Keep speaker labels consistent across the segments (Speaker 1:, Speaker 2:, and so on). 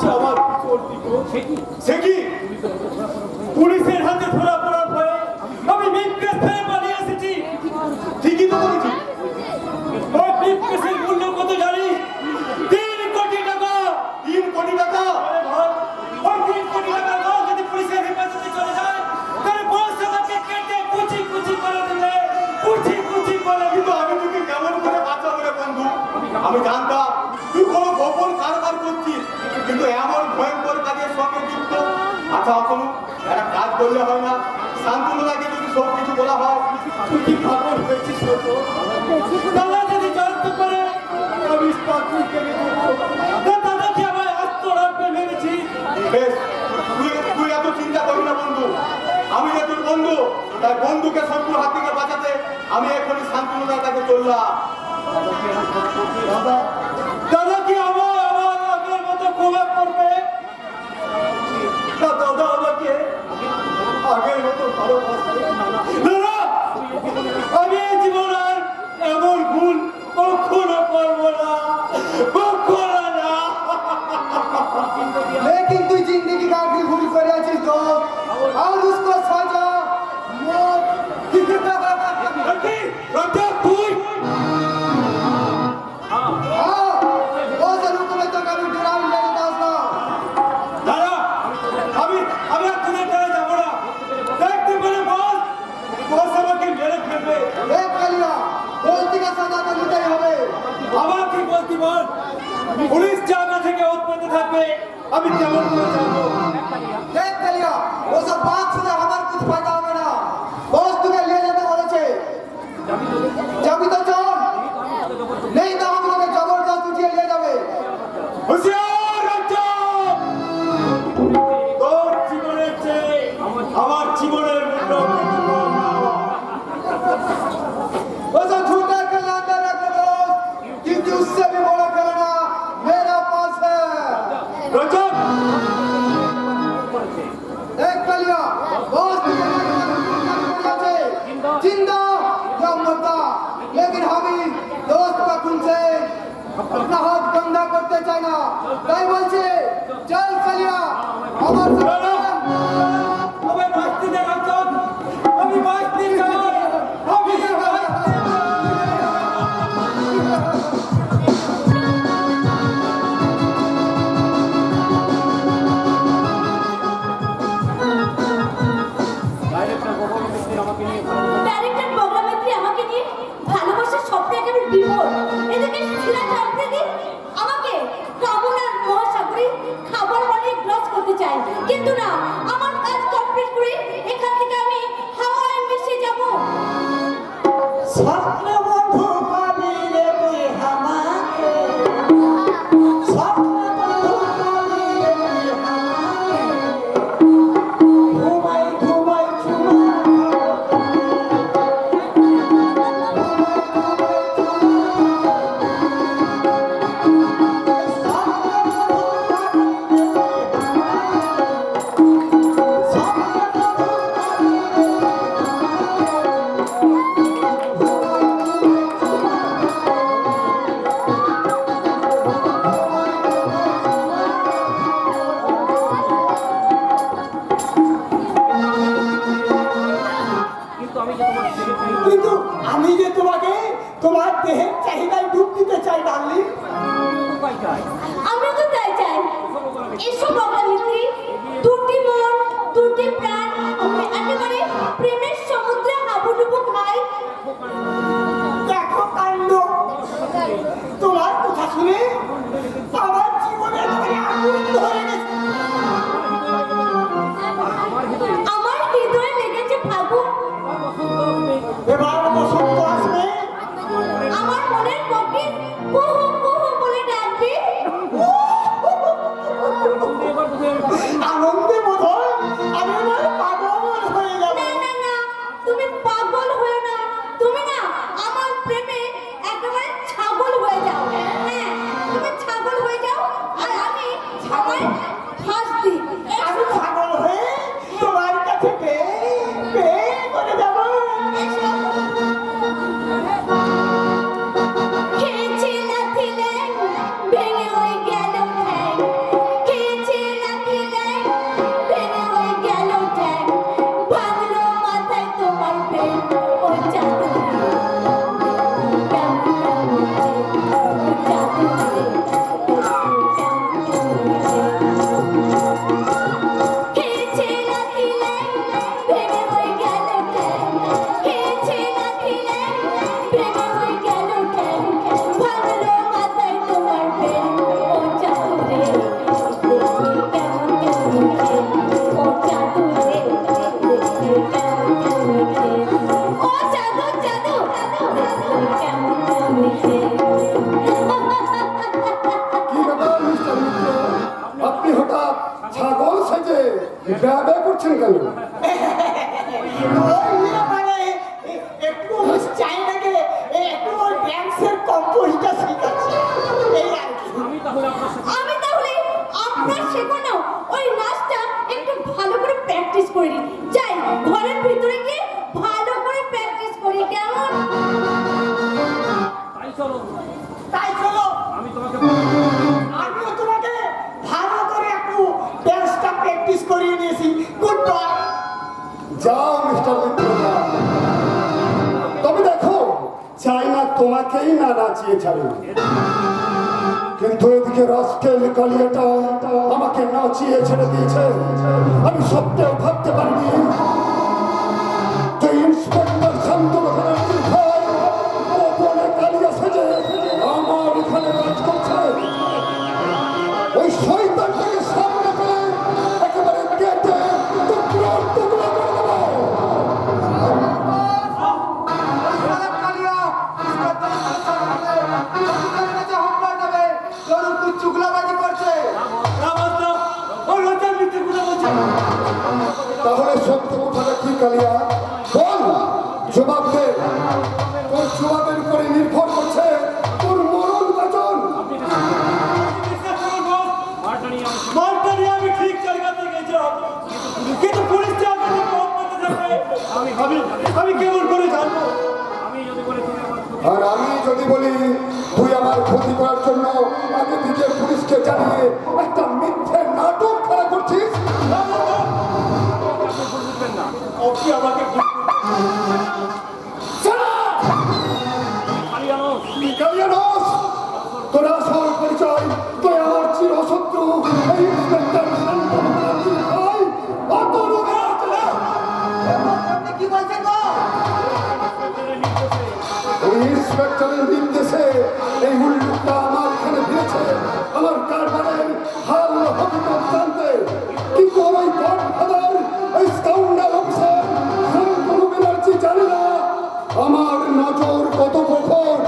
Speaker 1: যে আমার সে কি পুলিশের হাতে ধরা পড়ার ভয়ে আমি মিথ্যে স্থানে পালিয়ে এসেছি। ঠিকই তো করেছি। ওই মিথ্যের মূল্য কত জানিস? 3 কোটি টাকা। 3 কোটি টাকা? ওই 3 কোটি টাকা যদি পুলিশের হেফাজতে চলে যায় তাহলে বস আমাকে কেটে কুচি কুচি করে দিলে কুচি কুচি করে। কিন্তু আমি তোকে কেমন করে বাঁচাবো রে বন্ধু? আমি জানতাম তুই কোনো গোপন কারবার করছিস, কিন্তু এমন ভয়ঙ্কর কাজের সঙ্গে যুক্ত। আচ্ছা অতনু, একটা কাজ করলে হয় না? শান্তনুদাকে যদি সব কিছু বলা হয়। তুই কি পাগল হয়েছিস? দাদা যদি জানতে পারে আমি চাকরি কেড়ে দেবো। দাদাকে আমায় আত্মরাখবে ভেবেছি। বেশ, তুই এত চিন্তা করি না বন্ধু। আমি যে তোর বন্ধু, তাই বন্ধুকে শত্রুর হাত থেকে বাঁচাতে আমি এখনই শান্তনুদার কাছে চললাম। দাদা কি আমার আগের মতো ক্ষমা করবে? দাদা আমাকে আগের মতো ভালোবাসে। দাদা, আমি জীবন আর এমন ভুল কখনো করবো না, কখনো না।
Speaker 2: लेकिन तू जिंदगी का आखिरी भूल कर आছিস तो और उसको सजा मौत।
Speaker 1: रखी তুই
Speaker 2: हाँ वो जरूर तुम्हें तो कभी डरा नहीं देता उसको।
Speaker 1: দাদা, আমি আর তোদের কাছে যাবো না। দেখতে পেলে বস আমাকে মেরে ফেলবে।
Speaker 2: एक कलिया गलती का सजा तो নিতেই হবে।
Speaker 1: আবার কি বলতি বল? পুলিশ জায়গা থেকে উৎপন্ন থাকবে, আমি কেমন করে যাবো?
Speaker 2: देख कलिया वो सब बात सुने हमार कुछ फायदा হবে না। बॉस तुझे ले जाते বলেছে। যাবি তো চল, नहीं तो हम लोग जबरदस्त उठिए ले যাবে।
Speaker 1: হুঁশিয়ার রাজ্য! তোর জীবনের চেয়ে আমার জীবনের মূল্য অনেক কম।
Speaker 2: वो सब झूठा के लांदा रख लो दोस्त, क्योंकि उससे भी बड़ा खिलौना मेरा पास है।
Speaker 1: রজব!
Speaker 2: देख कलिया बॉस तुझे जिंदा या मरता, लेकिन हम ही दोस्त का खून से अपना हाथ गंदा करते चाहे ना। তাই বলছে চল কলিয়া আমার সাথে।
Speaker 1: আমি বাঁচতে চাই রজব, আমি বাঁচতে চাই, আমি বাঁচতে চাই।
Speaker 3: ডাইরেক্টর প্রোগ্রামের আমাকে নিয়ে ভালোবাসার স্বপ্নে একেবারে বিভোর। এদিকে শিলা চাকরি আমাকে কামনার মহাসাগরে খাবার বানিয়ে গ্রাস করতে চায়, কিন্তু না, আমার কাজ কমপ্লিট করে এখান থেকে আমি হাওয়ায় মিশে যাব।
Speaker 4: স্বপ্ন বন্ধু পাবি রে তুই আমাকে, স্বপ্ন বন্ধু পাবি রে তুই আমাকে, ঘুমাই ঘুমাই ঘুমাই কিন্তু আমি যে তোমাকে তোমার দেহের চাহিদায় ডুব দিতে চাই ডার্লিং।
Speaker 3: আমি তো তাই চাই। এসব অকামিত্রী, দুটি মন, দুটি প্রাণ, আমি একেবারে প্রেমের সমুদ্রে হাবুডুবু খাই।
Speaker 4: দেখো কাণ্ড, তোমার কথা শুনে আমার জীবনের ঘরে আগুন ধরে গেছে।
Speaker 3: আমার হৃদয়ে লেগেছে ফাগুন,
Speaker 4: এবার বসন্ত আসবে,
Speaker 3: আমার মনের পক্ষে কুহু কুহু বলে ডাকবে।
Speaker 4: আনন্দে বোধ হয় আমি এবার পাগল হয়ে যাব।
Speaker 3: না না না, তুমি পাগল হয়ে না, তুমি না আমার প্রেমে একেবারে ছাগল হয়ে যাও। হ্যাঁ, শেখানো ওই নাচটা একটু ভালো করে প্র্যাকটিস করি। যাই ঘরের ভিতরে গিয়ে ভালো করে প্র্যাকটিস করি, কেমন?
Speaker 4: তাই চলো
Speaker 1: আমি তোমাকে
Speaker 4: আমিও তোমাকে ভালো করে একটু ড্যান্সটা প্র্যাকটিস করিয়ে নিয়েছি। Good bye.
Speaker 5: যাও মিস্টার মিত্রদা, তবে দেখো চাই না তোমাকেই না নাচিয়ে ছাড়ে, কিন্তু এদিকে রাস্কেল কালিয়াটা আমাকে নাচিয়ে ছেড়ে দিয়েছে। আমি সত্যিও ভাবতে পারিনি যে ইন্সপেক্টর শান্তনু ব্যানার্জির ভাই গোপনে কালিয়া সেজে আমার এখানে কাজ করছে। ওই শয়তানটাকে সামনে করে একেবারে কেটে টুকরো টুকরো করে দেবো।
Speaker 2: চুগলাবাজি করছে।
Speaker 5: তাহলে সত্য কথাটা কি কালিয়া বল, জবাব দে। তোর জবাবের উপরে নির্ভর করছে তোর মরণ বাঁচন।
Speaker 1: মারটা নিয়ে আমি ঠিক জায়গাতে গেছিলাম, কিন্তু পুলিশটা আমাকে পথ পেতে যাবে। আমি কেমন করে জানবো?
Speaker 5: আর আমি যদি বলি তুই আমার ক্ষতি করার জন্য আগে থেকে পুলিশকে জানিয়ে একটা মিথ্যে নাটক খেলা করছিস।
Speaker 1: আপনি আমাকে
Speaker 5: কালিয়ানস, তোর আসল পরিচয় তুই আমার চিরশত্রু এই ইন্সপেক্টর শান্তনু ব্যানার্জির ভাই অতনু ব্যানার্জি।
Speaker 2: আপনি কি বলছেন গো?
Speaker 5: ওই ইন্সপেক্টরের নির্দেশে এই উল্লুকটা আমার এখানে ফিরেছে আমার কারবারের হাল হকিকত জানতে, কিন্তু ওই গডফাদার এই স্কাউন্ডার অফিসার শান্তনু ব্যানার্জি জানে না আমার নজর কত প্রখর।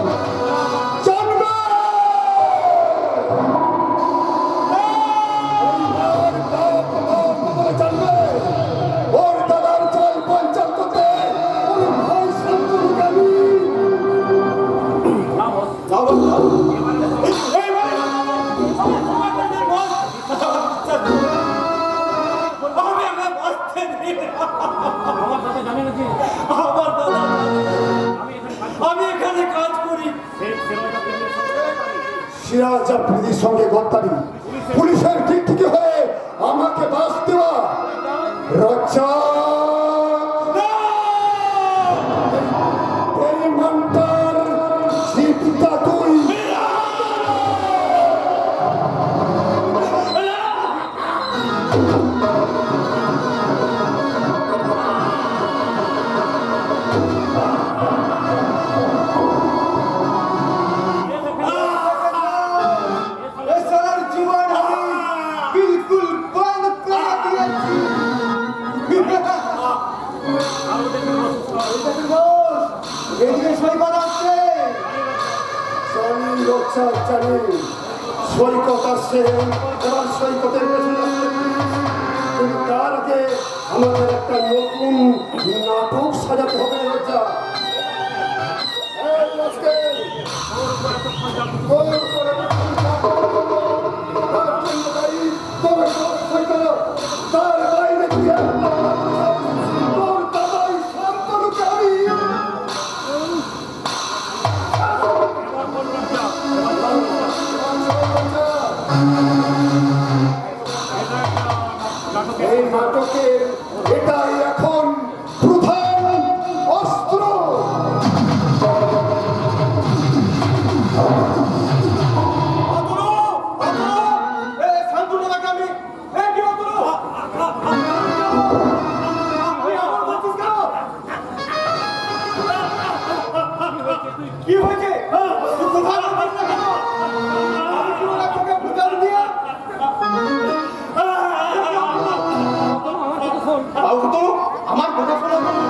Speaker 5: জানবে জানবে ওর দাদার জল পঞ্চাল করতে ওর ভাই শান্তনুকে আমি
Speaker 1: আমি এখানে কাজ করি।
Speaker 5: সিরাজ আফ্রিদির সঙ্গে গদ্দারি, পুলিশের ঠিক থেকে হয়ে আমাকে বাস দেওয়া রচা বেঈমানটার জিপটা তুই।
Speaker 2: এই সালার জীবন আমি বিলকুল বন্ধ করে দিয়েছি। এদিকে সৈকত আসছে।
Speaker 5: জানি রচা জানি সৈকত আসছে, এবার সৈকতের পেছনে আসছে পুলিশ। কিন্তু তার আগে আমাদের একটা নতুন নাটক সাজাতে হবে রচা। এই রাস্কেল, তোর উপরে তার জন্য দায়ী তোর সব সৈকত। তার বাইরে তুই একবার তোর দাদাই শান্তনুকে আমি এই নাটকের এটাই এখন প্রধান অস্ত্র।
Speaker 1: কি হয়েছে?
Speaker 2: আমার কথা শোনো তুমি।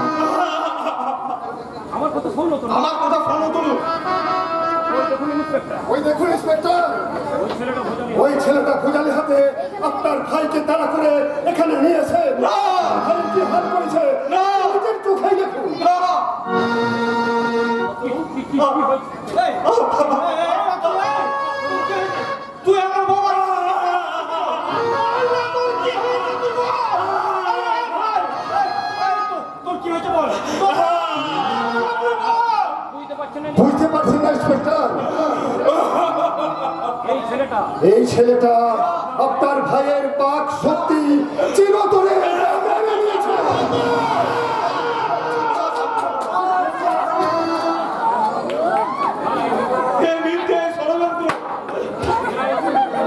Speaker 1: আমার কথা শোনো তো।
Speaker 2: আমার কথা শোনো তুমি।
Speaker 5: ওই দেখুন ইন্সপেক্টর, ওই ছেলেটা ভুজালি হাতে আপনার ভাইকে তাড়া করে এখানে নিয়েছে। ভাই কি হাত করেছে নিজের চোখে দেখুন।
Speaker 1: তুই আমার বাবা।
Speaker 5: এই ছেলেটা আপনার ভাইয়ের বাক শক্তি চিরতরে মেনে নিয়েছে।
Speaker 1: এই মিথ্যে ষড়যন্ত্র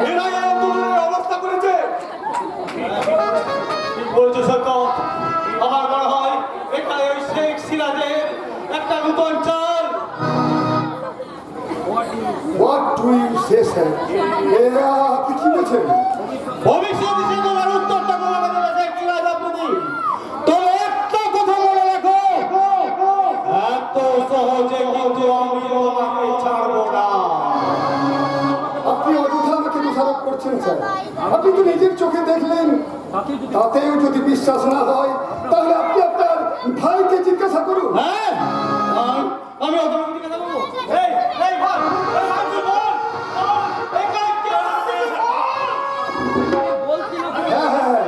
Speaker 1: এরাই এই আন্দোলনের অবস্থা করেছে। কি বলছো সৈকত? আমার মনে হয় এখানে ওই শেখ সিরাজের একটা নতুন চাল।
Speaker 5: What do you say, sir? এরা আপনি কি বলছেন?
Speaker 1: ভবিষ্যৎ হিসেবে তোমার উত্তরটা তোমাকে দেবে শেখ সিরাজ আপনি। তবে একটা কথা মনে রাখো, এত সহজে কিন্তু আমি তোমাকে ছাড়বো না।
Speaker 5: আপনি অযথা আমাকে দোষারোপ করছেন স্যার। আপনি তো নিজের চোখে দেখলেন, তাতেও যদি বিশ্বাস না হয় তাহলে আপনি আপনার ভাইকে জিজ্ঞাসা করুন।
Speaker 1: হ্যাঁ, আমি অত কথা বলবো? এই এই ভাই, এই ভাই তুই বল, এখানে কে আছে?
Speaker 5: হ্যাঁ হ্যাঁ,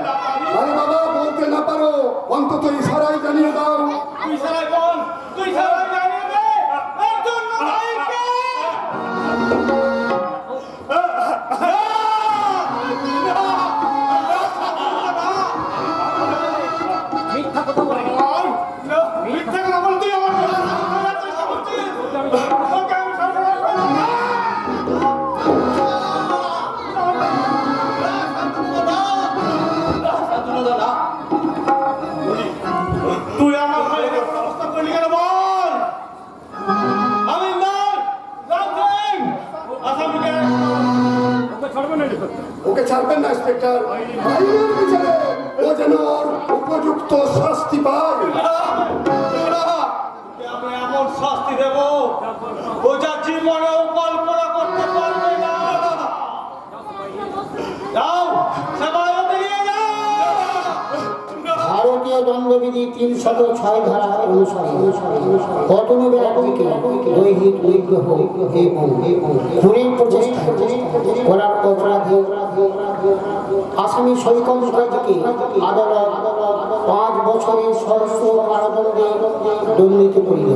Speaker 5: আরে বাবা, বলতে না পারো অন্তত ইশারায় জানিয়ে দাও।
Speaker 1: তুই সারাই বল, তুই সারাই জানিয়ে দে একজন ভাইকে।
Speaker 4: মিথ্যা কথা বলে
Speaker 1: মিথ্যা কথা বল, তুই আমার চেষ্টা করছিস। ওকে আমি সবসময় বলবো না। তুই আমার ভাইয়ের ব্যবস্থা করলি কেন বল? আমি আসামিকে
Speaker 5: ওকে ছাড়বেন না ইন্সপেক্টর। আইনের বিচারে ও যেন ওর উপযুক্ত শাস্তি পায়।
Speaker 1: আমি এমন শাস্তি দেব ও যা জীবনেও কল্পনা করতে পারবে না। যাও, সবাই ওকে নিয়ে যাও।
Speaker 6: ভারতীয় দণ্ডবিধি ৩০৬ ধারা অনুসারে কটন ব্যক্তিকে দৈহিক নিগ্রহ এবং খুনের প্রচেষ্টা করার অপরাধে আসামি সৈকত মুখার্জিকে আদালত ৫ বছরের সহস্র কারাদণ্ডে দণ্ডিত করিল।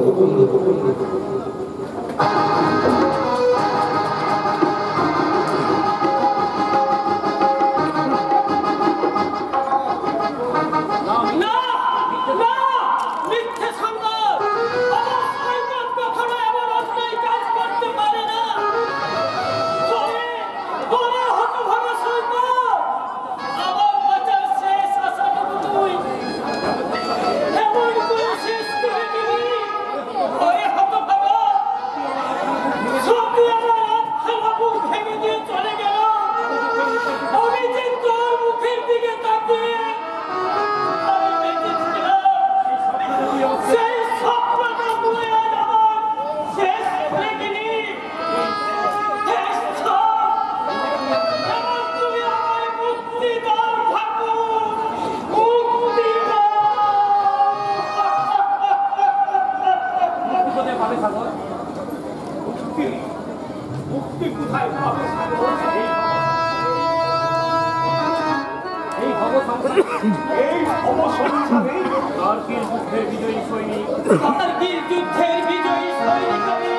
Speaker 1: এই অবসংসারে
Speaker 4: কার্গিল যুদ্ধের বিজয়ী সৈনিক
Speaker 1: কার্গিল যুদ্ধের বিজয়ী সৈনিক আমি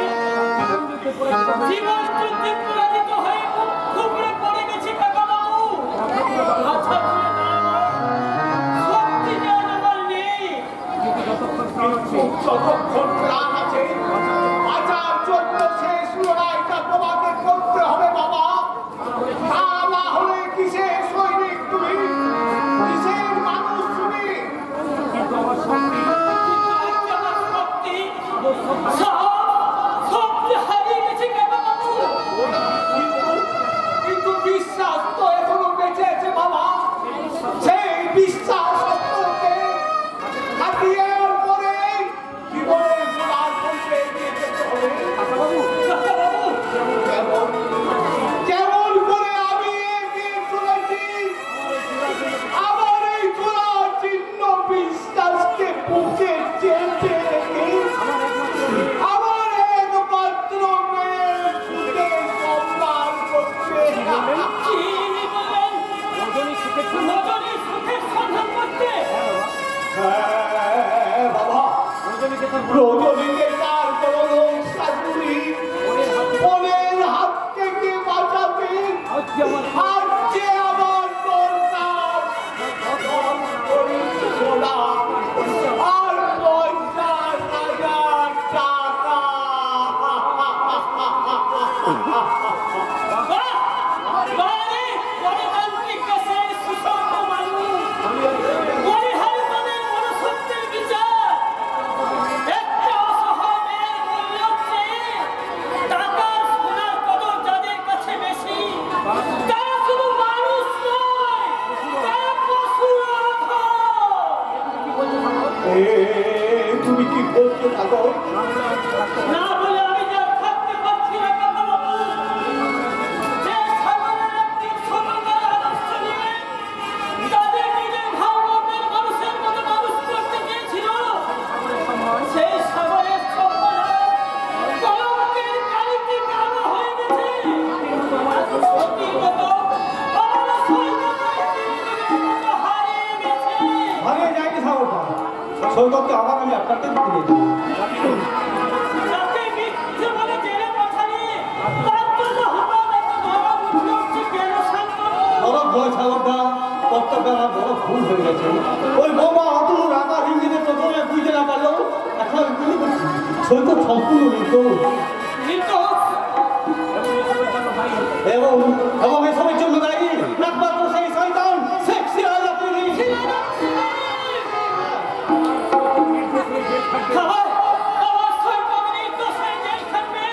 Speaker 1: জীবন যুদ্ধে পরাজিত হয়ে মুখ থুবড়ে পড়ে গেছি কাকাবাবু। আচ্ছা, সত্যি জান আমার নেই। যতক্ষণ প্রাণ আছে আচার জন্য শেষ লড়াইটা তোমাকে করতে হবে বাবা। তা না হলে কিসের সৈনিক তুমি, কিসের মানুষ তুমি?
Speaker 4: কিন্তু আমার শক্তি
Speaker 1: কিন্তু বিশ্বাস তো এখনো বেঁচে আছে বাবা। সেই বিশ্বাস সত্যকে হাতিয়ে পরে জীবনের গোলার পৌঁছে এগিয়ে যেতে হবে। কেমন করে আমি এগিয়ে চলেছি আমার এই গোলার চিহ্ন বিশ্বাসকে বুকে চেপে রেখে আমার একমাত্র মেয়ের সুখে সম্মান করছে। হ্যাঁ বাবা, রজনীকে তার কোনো শাশুড়ি বোনের হাত থেকে বাঁচাবে বারে গণতান্ত্রিক দেশের সুষম মানুষ পরিহারিতদের মনুষ্যত্বের বিচার একটা অসহায় মেয়ের মূল্য চেয়ে টাকার সোনার কদর যাদের কাছে বেশি তারা শুধু মানুষ নয়, তারা পশুর
Speaker 2: তুমি কি বলছো ঠাকুর?
Speaker 1: না বলে আমি যা থাকতে পারছি না কাকাবাবু। যে সাগরের একদিন সমুদ্রের আদর্শ নিয়ে তাদের নিজের ভাবমূর্তির মানুষের মতো মানুষ করতে চেয়েছিল, সেই সাগরের সম্প্রদায় কলঙ্কের কালিতে কালো হয়ে গেছে। সতীর মতো আমরা সৈকতের হারিয়ে গেছে।
Speaker 2: হারিয়ে যায়নি সাগরটা, সৈকতকে আবার আমি আপনাকে দিতে দিই।
Speaker 1: যাকে মিথ্যে বলে জেলে পাঠালি, তার জন্য হঠাৎ এত ধরা উঠে উঠছে কেন শান্তনু?
Speaker 2: বড় ভয় সাগরটা, কর্তব্যে আমার বড় ভুল হয়ে গেছে। ওই বৌমা অতনু রাখা হিন্দিতে প্রথমে বুঝতে না পারলো, এখন সৈকত সম্পূর্ণ নির্দোষ
Speaker 1: নির্দোষ।
Speaker 2: এবং এসবের জন্য দায়ী একমাত্র সেই শয়তান শেখ সিরাজ আফ্রিদি।
Speaker 1: আমার সৈকত নির্দোষ হয়ে জেল খাটবে।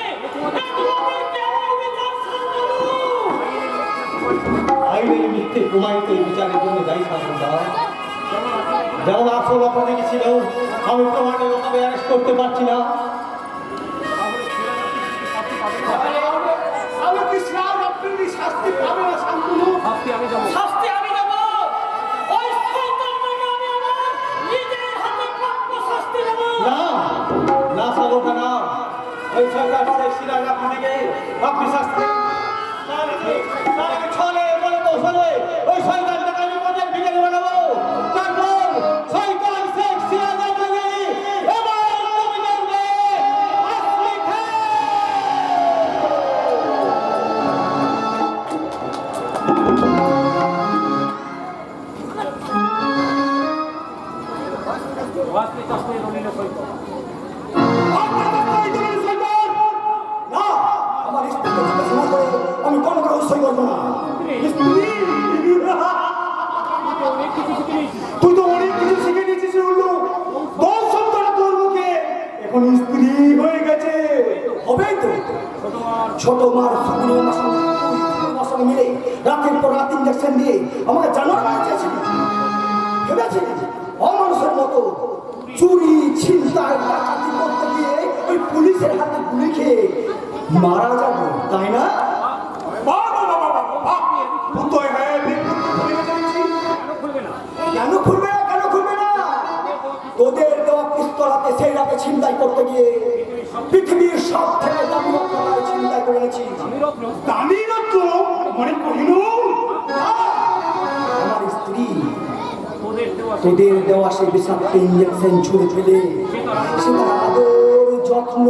Speaker 1: এ তোমাদের কেমন বিচার শান্তনু?
Speaker 2: আইনের মিথ্যে প্রমাণিত এই বিচারের জন্য দায়ী শাসনটা। যেমন আসল অপরাধী ছিল, আমি প্রমাণের অভাবে অ্যারেস্ট করতে পারছি না।
Speaker 4: আমি কি সিরাজ আফ্রিদি শাস্তি পাবে না শান্তনু?
Speaker 1: শাস্তি আমি দেব। ওই শয়তানটাকে আমি আমার নিজের হাতে প্রাপ্য শাস্তি দেব।
Speaker 2: না না সাগরটা না, ওই সরকার শেখ সিরাজ আফ্রিদিকে আপনি শাস্তি তার আগে ছলে বলে পৌঁছালে ওই শয়তানটাকে আমি পদের ভিখারি বানাবো। তারপর শয়তান শেখ সিরাজ আফ্রিদি এবার তুমি দেখবে আসলি খেল।
Speaker 4: না, আমার স্ত্রীকে জিজ্ঞাসা করে আমি কোনো রহস্যই করবো না। তুই তো অনেক কিছু শিখে নিয়েছিস উল্লু। 10 সপ্তাহ তোর মুখে এখন স্ত্রী হয়ে গেছে। হবেই তো। ছোট মার শুকনো আমার সঙ্গে মিলে রাতের পর রাত ইঞ্জেকশন দিয়ে আমাকে জানার চেয়েছিল। ভেবেছিলি অমানুষের মতো চুরি ছিনতাই ডাকাতি করতে গিয়ে ওই পুলিশের হাতে গুলি খেয়ে মারা যাবে, তাই না? কেন খুলবে না? কেন খুলবে না? তোদের দেওয়া পিস্তল হাতে সেই রাতে ছিনতাই করতে গিয়ে পৃথিবীর সব থেকে দামি রত্নটাই ছিনতাই করে এনেছি। দামি রত্ন মানে কোহিনূর? আমার স্ত্রী তোদের দেওয়া সেই বিষাক্ত ইঞ্জেকশন ছুঁড়ে ফেলে সে তার আদর যত্ন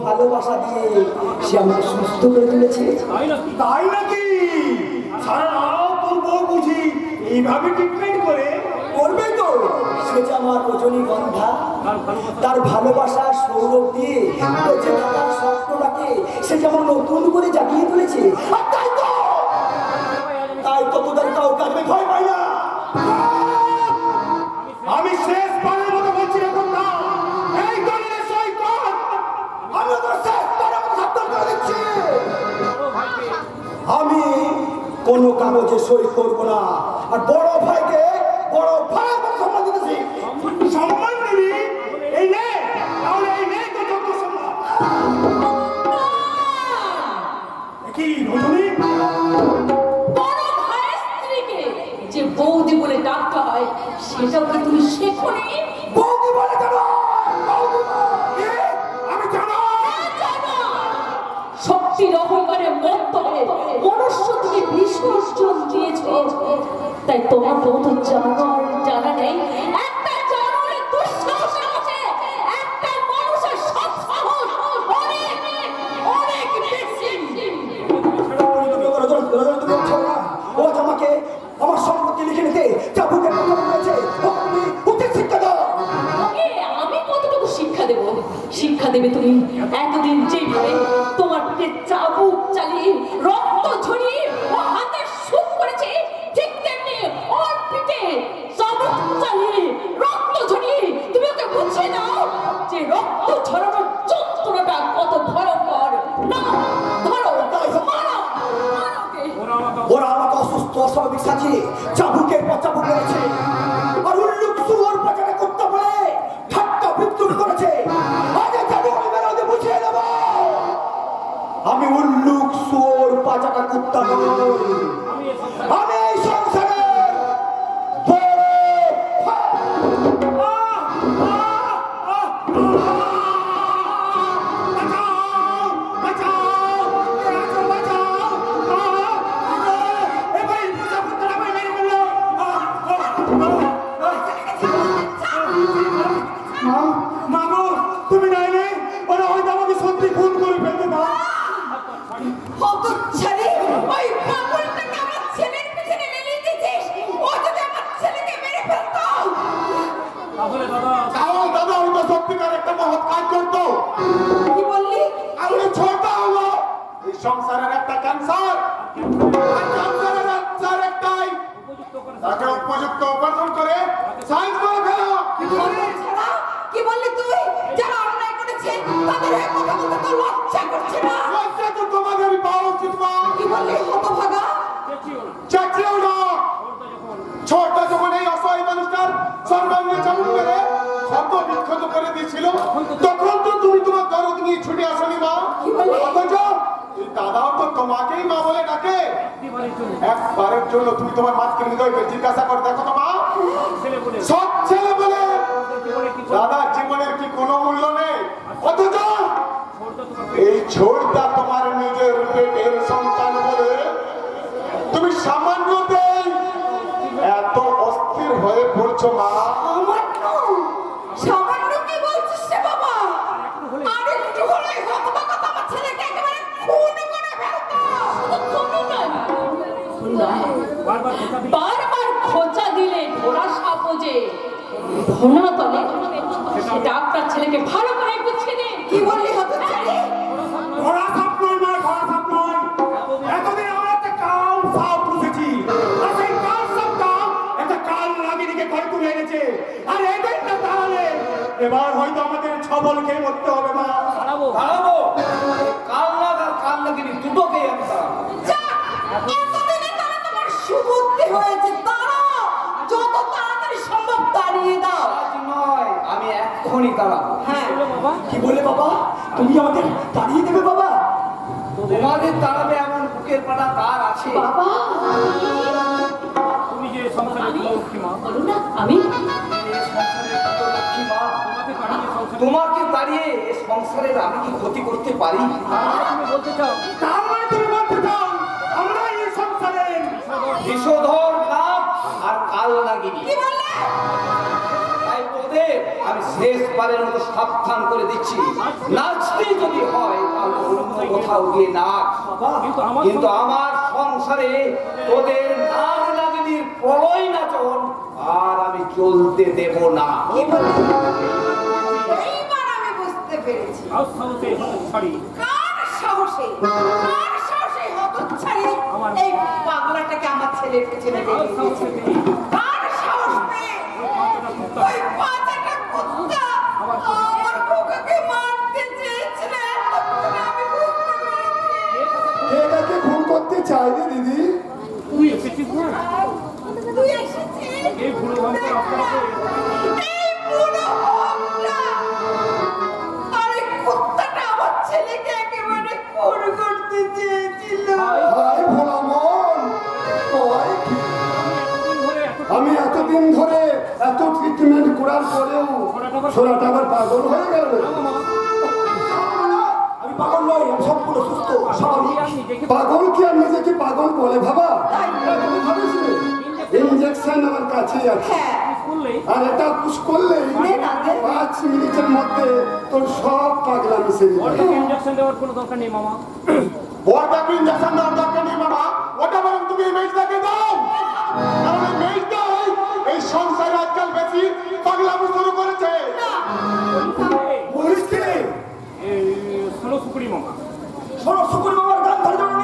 Speaker 4: ভালোবাসা দিয়ে সে আমাকে সুস্থ করে তুলেছে। তাই নাকি? সারা রাত তোর বউ বুঝি এইভাবে ট্রিটমেন্ট করে? করবে তো। সে যে আমার রজনীগন্ধা, তার ভালোবাসা সৌরভ দিয়ে বেঁচে থাকার স্বপ্নটাকে সে যেমন নতুন করে জাগিয়ে তুলেছে। আর তাই তো তোদের কাউকে আমি ভয় পাই না। আমি শেষবারের মতো বলছি এখন না, এই দলের সৈকত আমি তোর শেষবারের মতো সাবধান করে দিচ্ছি। আমি কোনো কাগজে সই করব না। আর বড় ভাইকে বড় ভাইয়ের মতো সম্মান দিতেছি। সম্মান দিবি? এই নে, তাহলে এই নে তো যোগ্য সম্মান। কি রজনী?
Speaker 3: বড় ভাইয়ের স্ত্রীকে যে বৌদি বলে ডাকতে হয় সেটাও কি তুমি শেখোনি?
Speaker 4: বৌদি বলে কেন? বৌদি বলে? আমি জানো।
Speaker 3: জানো, শক্তির অহংকারে মত্ত হয়ে মনুষ্য থেকে বিসর্জন দিয়েছে। তাই তোমার মতো জানা নেই একটা জানোয়ারের দুঃসাহস আছে, একটা মানুষের সব সাহস অনেক অনেক বেশি।
Speaker 4: ও আমাকে আমার সম্পত্তি লিখে নিতে যা বুকে রয়েছে ওকে শিক্ষা দাও।
Speaker 3: ওকে আমি কতটুকু শিক্ষা দেব? শিক্ষা দেবে তুমি এতদিন যেভাবে তোমার পিঠে চাবুক চালিয়ে
Speaker 4: সাজিয়ে চাবুকের পর চাবুক করেছে, আর উল্লুক শুয়োর পাচারে কুত্তা বলে ঠাট্টা বিদ্রুপ করেছে। আজ চাবুক আমি বেরোতে বুঝিয়ে দেব, আমি উল্লুক শুয়োর পাচাটা কুত্তা নই, আমি এই সংসারের বড়
Speaker 1: মাগো, তুমি নাইলে ওরা হয়তো আমাকে সত্যি খুন করে ফেলতো না।
Speaker 3: হতচ্ছাড়ি, ওই পাগলটাকে আমার ছেলের পিছনে লেলিয়ে দিয়েছিস। ও যদি আমার ছেলেকে মেরে ফেলতো।
Speaker 1: তাহলে দাদা,
Speaker 5: দাদা ওই তো সত্যিকার একটা মহৎ কাজ করতো।
Speaker 3: কি বললি?
Speaker 5: আর ওই ছোটটা হলো এই সংসারের একটা ক্যান্সার। ক্যান্সারের আনসার একটাই, তাকে উপযুক্ত অপারেশন করে সাইজ করে ফেলো।
Speaker 3: হতচ্ছাড়া, কি বললি তুই? যারা অন্যায় করেছে তাদের হয়ে কথা বলতে তো লজ্জা করছে না?
Speaker 5: লজ্জা তো তোমাদেরই পাওয়া উচিত মা।
Speaker 3: কি বললি হতভাগা?
Speaker 5: চেঁচিয়েও না। ছোটটা যখন এই অসহায় মানুষটার সর্বাঙ্গে চাবুক মেরে ক্ষত বিক্ষত করে দিয়েছিল, তখন তো তুমি তোমার দরদ নিয়ে ছুটে আসনি মা।
Speaker 3: কি বললি?
Speaker 5: অথচ এই দাদাও তো তোমাকেই মা বলে ডাকে। একবারের জন্য তুমি তোমার মাতৃ হৃদয়কে জিজ্ঞাসা করে দেখো তো মা, সব ছেলে বলে দাদার জীবনের কি কোনো মূল্য নেই? অথচ এই ছোটটা তোমার নিজের পেটের সন্তান বলে তুমি সামান্যতেই এত অস্থির হয়ে পড়ছো মা।
Speaker 3: সামান্য? সামান্য কি বলছিস রে বাবা? আর একটু হলেই হতভাগা তো আমার ছেলেকে একেবারে খুন করে ফেলতো। শুধু খুনই নয়, বারবার খোঁচা দিলে ঘোড়া সাপ যে ধনা তলে, সেটা আপনার ছেলেকে ভালো করে বুঝিয়ে দে। কি বললি হতচ্ছাড়ি?
Speaker 1: ঘোড়া সাপ নয় মা, ঘোড়া সাপ নয়। এতদিন আমরা একটা কাল সাপ পুষেছি, আর সেই কাল সাপটা একটা কাল নাগিনীকে ঘরে তুলে এনেছে। আর এদের না তাহলে এবার হয়তো আমাদের ছবল খেয়ে মরতে হবে মা।
Speaker 4: দাঁড়াবো, কাল নাগ আর কাল নাগিনী দুটোকেই আমি দাঁড়াবো।
Speaker 3: যাক, এতদিনে তারা তোমার সুবুদ্ধি হয়েছে। দাঁড়াও, যত তাড়াতাড়ি সম্ভব দাঁড়িয়ে দাও।
Speaker 4: আজ নয়, আমি এক্ষুনি দাঁড়াবো।
Speaker 3: হ্যাঁ,
Speaker 4: কি বলে বাবা, তুমি আমাদের তাড়িয়ে দেবে বাবা? তোমাদের তাড়াবে এমন বুকের পাটা তার আছে
Speaker 3: বাবা,
Speaker 1: তুমি যে সংসারে লক্ষ্মী মা,
Speaker 3: বলো না, আমি
Speaker 4: লক্ষ্মী মা,
Speaker 1: তোমাকে কাটিয়ে সংসারে
Speaker 4: তোমাকে তাড়িয়ে এ সংসারের আমি কি ক্ষতি করতে পারি?
Speaker 1: তুমি বলতে চাও, তার মানে তুমি বলতে চাও আমরা এই সংসারে
Speaker 4: বিষধর নাগ আর কাল নাগিনী,
Speaker 3: কি বললে?
Speaker 4: তাই তোদের আমি শেষবারের মতো সাবধান করে দিচ্ছি, নাচতে যদি হয় তাহলে অন্য কোথাও গিয়ে নাচ, কিন্তু আমার সংসারে তোদের নাগ নাগিনীর প্রলয় নাচন আর আমি চলতে দেব না।
Speaker 3: কি বললে? এইবার আমি বুঝতে পেরেছি।
Speaker 1: সাহসে ছাড়ি
Speaker 3: কার সাহসে, কার সাহসে হতচ্ছাড়ি এই পাগলাটাকে আমার ছেলের পেছনে রেখে দিয়েছে? কার সাহস পেয়ে ওই পাঁচাটা কুত্তা আমার খোকাকে মারতে চেয়েছিল? তখন আমি বুঝতে পেরেছি।
Speaker 5: কে কাকে খুন করতে চাইলে দিদি?
Speaker 1: তুই এসেছিস না?
Speaker 3: তুই এসেছিস?
Speaker 1: এই বুড়ো ভয়ঙ্কর রাস্তাটাতে
Speaker 3: এই বুড়ো হোমটা আর এই কুত্তাটা আমার ছেলেকে একেবারে খুন করতে চেয়েছিল।
Speaker 5: ভাই ভোলা মন, ওই কি? আমি এতদিন ধরে এত ট্রিটমেন্ট করার পরেও ছোড়াটা আবার পাগল হয়ে গেল।
Speaker 4: আমি পাগল নই, আমি সম্পূর্ণ সুস্থ স্বাভাবিক।
Speaker 5: পাগল কি আর নিজেকে পাগল বলে ভাবা? তুমি ভাবিস ইঞ্জেকশন আমার কাছে আছে,
Speaker 3: হ্যাঁ,
Speaker 5: আর এটা পুশ করলেই
Speaker 3: দে না, দে।
Speaker 5: 5 মিনিটের মধ্যে তোর সব পাগলামি সেরে যাবে।
Speaker 1: ইঞ্জেকশন দেওয়ার কোনো দরকার নেই মামা।
Speaker 5: ওটাকে ইঞ্জেকশন দেওয়ার দরকার নেই বাবা, ওটা বরং তুমি এই মেজটাকে দাও। কারণ এই মেজটাই এই সংসারে আজকাল বেশি পাগলামি শুরু করেছে।
Speaker 1: বলিস কি রে? এই ষোলো শুকুরি মামা,
Speaker 4: শোনো, শুকুর বাবার গান ধরে জন্য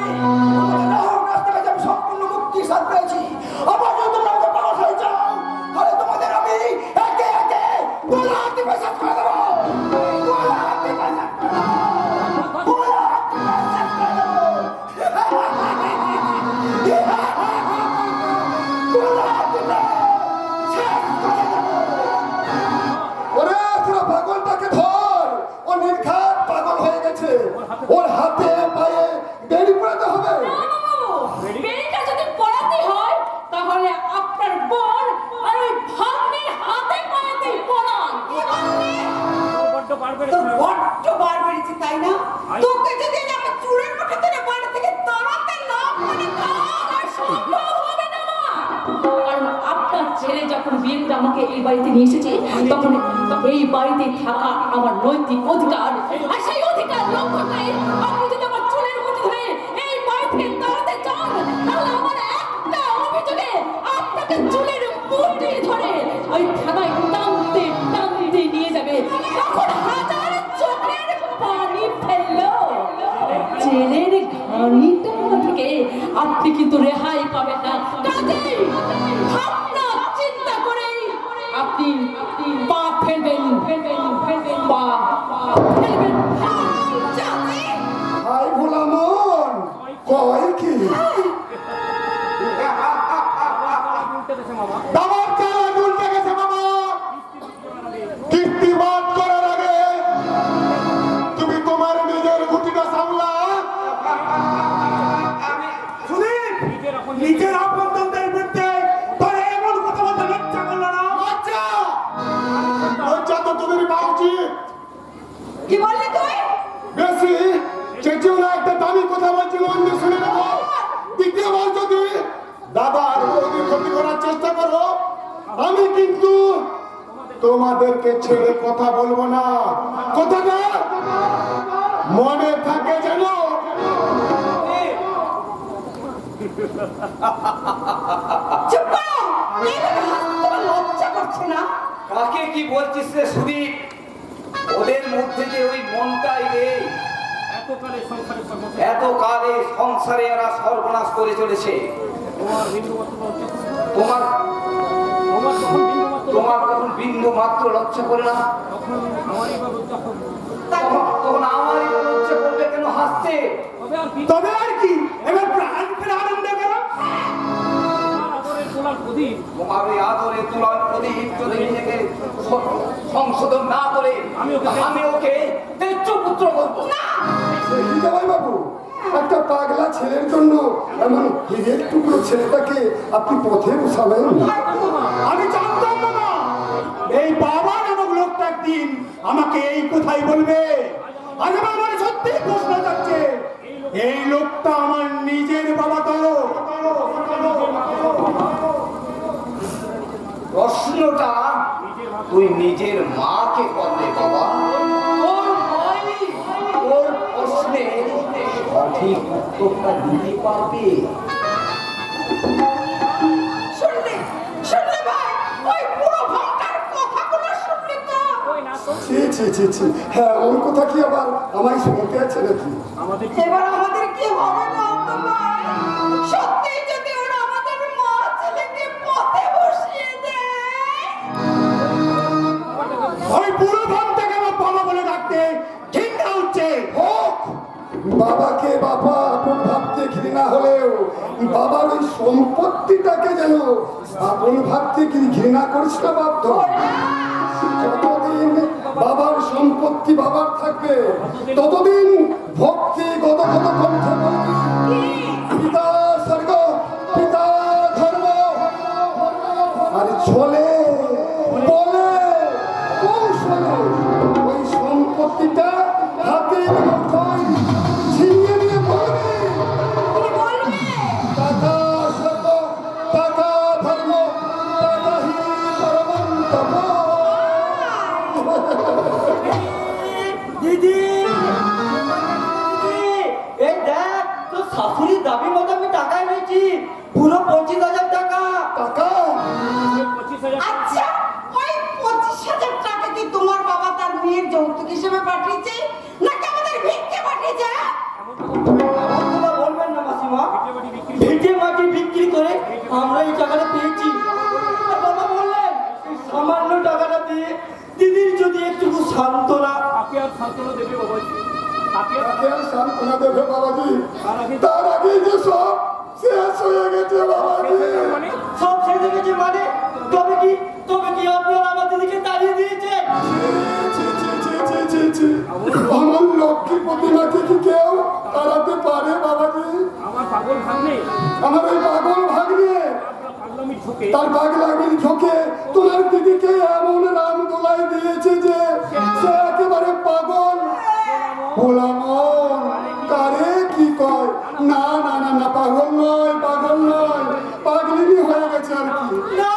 Speaker 4: রাস্তা কাছে আমি সম্পূর্ণ মুক্তির স্বাদ পেয়েছি। আবার যদি তোমরা আমাকে পাগল হয়ে যাও, তাহলে তোমাদের আমি একে একে গোলাহাটি পেশাদ করে দেবো। গোলাহাটি পেশাদ করে দেবো। গোলাহাটি পেশাদ করে দেবো।
Speaker 3: ছেলে যখন বিয়ে করে আমাকে এই বাড়িতে নিয়ে এসেছে, তখন এই বাড়িতে থাকা আমার নৈতিক অধিকার। আর সেই অধিকার লঙ্ঘন করে আপনি যদি আমার চুলের মুঠি ধরে এই বাড়ি থেকে তাড়াতে চান, তাহলে আমার একটা অভিযোগে আপনাকে চুলের মুঠি ধরে ওই থানায় টানতে টানতে নিয়ে যাবে। তখন হাজার চোখের পানি ফেললো জেলের ঘানিটা থেকে আপনি কিন্তু রেহাই পাবেন না। কাজেই ভাবনা চিন্তা করে আপনি পা ফেলবেন, পা ফেলবেন।
Speaker 5: হাই ভোলা মন কয় কি দাবার চালা উল্টে গেছে মামা। কীর্তিবাদ করার আগে তুমি তোমার নিজের গুটিটা সামলা।
Speaker 1: সুদীপ, নিজের আপনজনদের বিরুদ্ধে তোর এমন কথা বলতে লজ্জা করলো না?
Speaker 5: আচ্ছা লজ্জা তো তুমি পাওয়া উচিত।
Speaker 3: কি বললি তুই?
Speaker 5: বেশি চেঁচিও না, একটা দামি কথা বলছিল অন্য শুনে নেবো। দ্বিতীয়বার যদি দাদার বৌদির ক্ষতি করার চেষ্টা করো, আমি কিন্তু তোমাদেরকে ছেড়ে কথা বলবো না। কথাটা মনে থাকে যেন।
Speaker 3: চুপ করো! এইভাবে হাসতে তোমার লজ্জা করছে না?
Speaker 2: কাকে কি বলছিস রে সুদীপ? ওদের মধ্যে যে ওই মনটাই রে,
Speaker 1: এতকালে সংসারে সর্বনাশ,
Speaker 2: এতকালে সংসারে এরা সর্বনাশ করে চলেছে।
Speaker 1: তোমার বিন্দুমাত্র লজ্জা করে না।
Speaker 2: তোমার
Speaker 1: তোমার যখন বিন্দুমাত্র
Speaker 2: তোমার তখন বিন্দু মাত্র লজ্জা করে না,
Speaker 1: তখন আমারই বা লজ্জা হবে।
Speaker 2: তখন আমারই লজ্জা করবে কেন হাসতে?
Speaker 1: তবে আর কি এবার প্রাণ ফেলে আনন্দ করো। আদরের তোলার প্রদীপ,
Speaker 2: তোমার ওই আদরে তোলার প্রদীপ যদি নিজেকে সংশোধন না করে আমি ওকে তেজ্যপুত্র করবো।
Speaker 5: জামাই বাবু, একটা পাগলা ছেলের জন্য এমন হীরের টুকরো ছেলেটাকে আপনি পথে বসাবেন?
Speaker 1: আমি জানতাম না এই বাবা নামক লোকটা একদিন আমাকে এই কথাই বলবে। আজ আমার মনে সত্যি প্রশ্ন যাচ্ছে, এই লোকটা আমার নিজের বাবা তো?
Speaker 2: প্রশ্নটা তুই নিজের মাকে করলে বাবা। তোর মাই তোর প্রশ্নের সঠিক উত্তরটা দিতে পারবে।
Speaker 3: শুনলে ভাই, ওই পুরো ভাঙার কথাগুলো শুনলি তো?
Speaker 5: ছি, হ্যাঁ ওর কথা কি আবার আমায় শুনতে আছে নাকি?
Speaker 3: এবার আমাদের কি হবে না ভাই? সত্যি যদি ওরা আমাদের মা ছেলেকে পথে বসিয়ে দেয়?
Speaker 1: ওই পুরো ভাবটাকে আমার বাবা বলে ডাকতে ঘৃণা হচ্ছে।
Speaker 5: হোক বাবাকে বাবা আপন ভাবতে ঘৃণা হলেও বাবার ওই সম্পত্তিটাকে যেন আপন ভাবতে কি ঘৃণা করিস না বাধ্য। যতদিন বাবার সম্পত্তি বাবার থাকবে ততদিন ভক্তি গত কণ্ঠে বলবি পিতা স্বর্গ পিতা ধর্ম। আর চলে বলে কৌশলে ওই সম্পত্তিটা হাতের মুঠোয় ছিনিয়ে নিয়ে বলবি
Speaker 3: কি বলবে?
Speaker 5: টাকা স্বর্গ টাকা ধর্ম টাকাহি পরমন্তপ।
Speaker 4: দিদি এই দেখ তোর শাশুড়ির দাবি মতো আমি টাকা এনেছি, পুরো 25,000 টাকা।
Speaker 5: টাকা
Speaker 3: আচ্ছা, ওই 25,000 টাকা কি তোমার বাবা তার মেয়ের যৌতুক হিসেবে পাঠিয়েছে নাকি আমাদের ভিক্ষে পাঠিয়েছে?
Speaker 4: আপনারা বলবেন না মাসিমা, ভিটে মাটি বিক্রি করে আমরা এই টাকাটা পেয়েছি। আর বাবা বললেন এই সামান্য টাকাটা দিয়ে দিদির যদি একটু সান্ত্বনা।
Speaker 1: তাকে আর সান্ত্বনা দেবে বাবাজি? তাকে আর
Speaker 5: তাকে আর সান্ত্বনা দেবে বাবাজি? তার আগে যে সব শেষ হয়ে গেছে বাবাজি।
Speaker 1: মানে
Speaker 4: সব ছেড়ে গেছে মানে? তবে কি আপনারা আমার দিদিকে তাড়িয়ে দিয়েছেন?
Speaker 5: ছি। আমার লক্ষ্মী প্রতিমাকে কি কেউ তাড়াতে পারে বাবাজি?
Speaker 1: আমার পাগল ভাগ্নে
Speaker 5: আমার ওই পাগল ভাগ্নে
Speaker 1: পাগলামি ঢোকে।
Speaker 5: তার পাগলামির ঝোঁকে তোমার দিদিকে এমন রাম দোলাই দিয়েছে যে সে একেবারে পাগল। ভোলামন কারে কি কয়? না পাগল নয় পাগলিনী হয়ে গেছে আর কি।
Speaker 4: না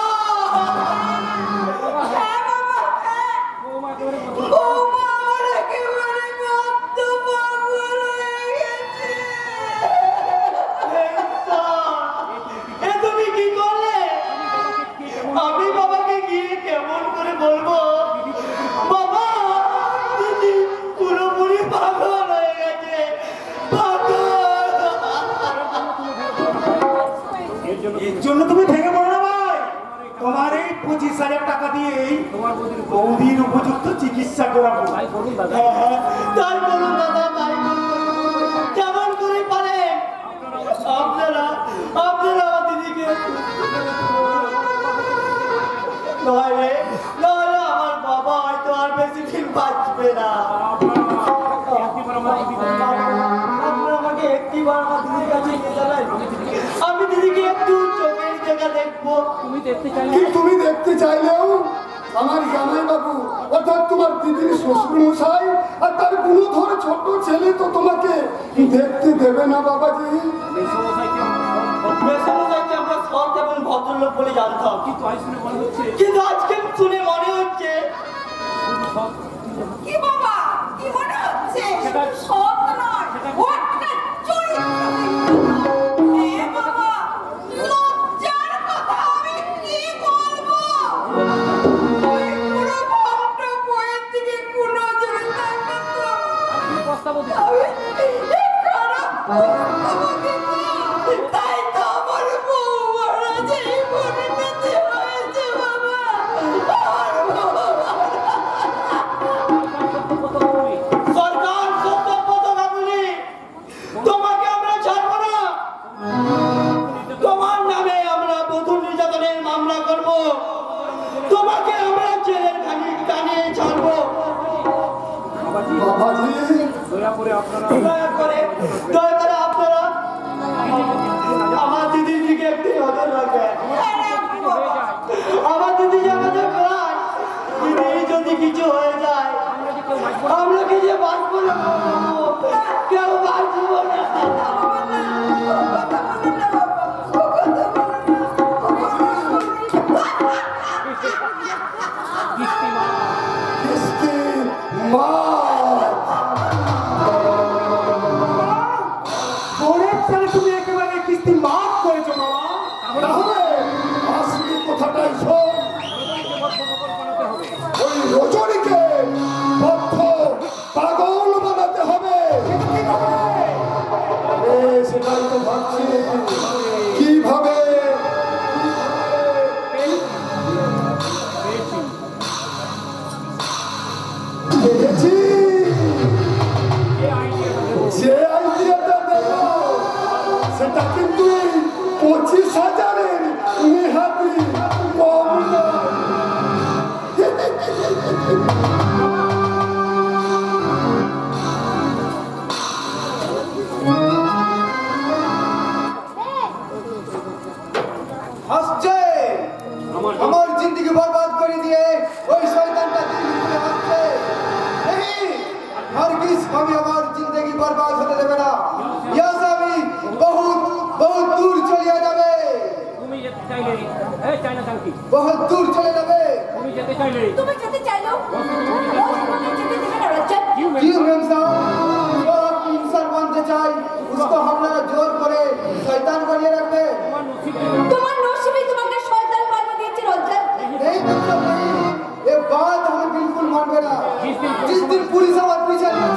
Speaker 1: এর জন্য তুমি ভেঙে পড়ো না ভাই। তোমার এই 25,000 টাকা দিয়েই বৌদির উপযুক্ত চিকিৎসা করাবো।
Speaker 4: তাই করুন দাদা।
Speaker 1: হ্যাঁ, তাই বলুন দাদা, তাই বলুন। কেমন করে পারে আপনারা আপনারা আমার দিদিকে নইলে নইলে আমার বাবা হয়তো আর বেশি দিন বাঁচবে না। আপনারা আমাকে একটিবার আমার দিদির কাছে নিয়ে যাবেন। আমি দিদিকে একটু চোখের দেখা দেখবো।
Speaker 4: তুমি দেখতে চাইলে
Speaker 5: কি তুমি দেখতে চাইলেও আমার জামাই বাবু অর্থাৎ তোমার দিদির শ্বশুর মশাই আর তার গুণধর ছোট ছেলে তো তোমাকে দেখতে দেবে না বাবাজি।
Speaker 1: মেসমশাইকে আমরা সৎ এবং ভদ্রলোক বলে জানতাম,
Speaker 4: কিন্তু আজ শুনে মনে হচ্ছে
Speaker 1: কিন্তু আজকে শুনে মনে হচ্ছে
Speaker 3: কি বাবা কি মনে হচ্ছে সব নয় ওটা চরিত্র এ বাবা লজ্জার কথা আমি কি বলবো ওই পুরো ভাবটা বইয়ের দিকে কোনো জোরে তাকাতো
Speaker 4: প্রস্তাব দিতে
Speaker 3: আমি খারাপ তাই তো আমার বউ মারা যেই পরিণতি হয়েছে বাবা আমার বউ
Speaker 1: সরকার সত্যপত গাঙ্গুলি, তোমাকে আমরা ছাড়বো না। তোমার নামে আমরা বধূ নির্যাতনের মামলা করব, তোমাকে আমরা জেলের খালি টানিয়ে ছাড়বো।
Speaker 5: বাবাজি
Speaker 4: দয়া করে আপনারা
Speaker 1: দয়া করে আপনারা আমার দিদির দিকে একটু নজর রাখবেন। আমার দিদি যে আমাদের প্রাণ, দিদি যদি কিছু হয়ে যায় আমরা কি যে বাঁচবো না, কেউ বাঁচবো না।
Speaker 5: কিস্তি মার
Speaker 1: পরের সালে তুমি একেবারে কিস্তি মাফ করেছো বাবা।
Speaker 5: তাহলে আসলি কথাটাই শোন, ওই রজনীকে বদ্ধ পাগল বানাতে হবে। সেটাই তো ভাবছি কিভাবে। পেয়েছি, যে আইডিয়াটা দেব সেটা কিন্তু 25,000-এর নেহাতি কম নয়।
Speaker 2: হাসছে আমার জিন্দগি বরবাদ করে দিয়ে ওই শয়তানটা দিল্লি ঘুরে হাসছে। नहीं हरगिज हमें हमारी जिंदगी बर्बाद होने देवे ना। यहाँ से अभी बहुत बहुत दूर चलिए जावे,
Speaker 4: তুমি যেতে চাইলে এই চাইনা শান্তি
Speaker 2: बहुत दूर चले जावे।
Speaker 4: তুমি যেতে চাইলে
Speaker 3: তুমি যেতে চাইলেও তোমাকে যেতে দেবে না রজ্জাক
Speaker 2: क्यों मैम साहब, जो आप इंसान बनते चाहे उसको हम लोग जोर करे शैतान बनिए रखते।
Speaker 4: তোমার নসিব
Speaker 3: তোমার নসিবে তোমাকে শয়তান বানিয়ে দিয়েছে রজ্জাক
Speaker 2: नहीं मतलब नहीं, ये बात हमें बिल्कुल मानवे ना। जिस दिन पुलिस हमारे पीछे लगी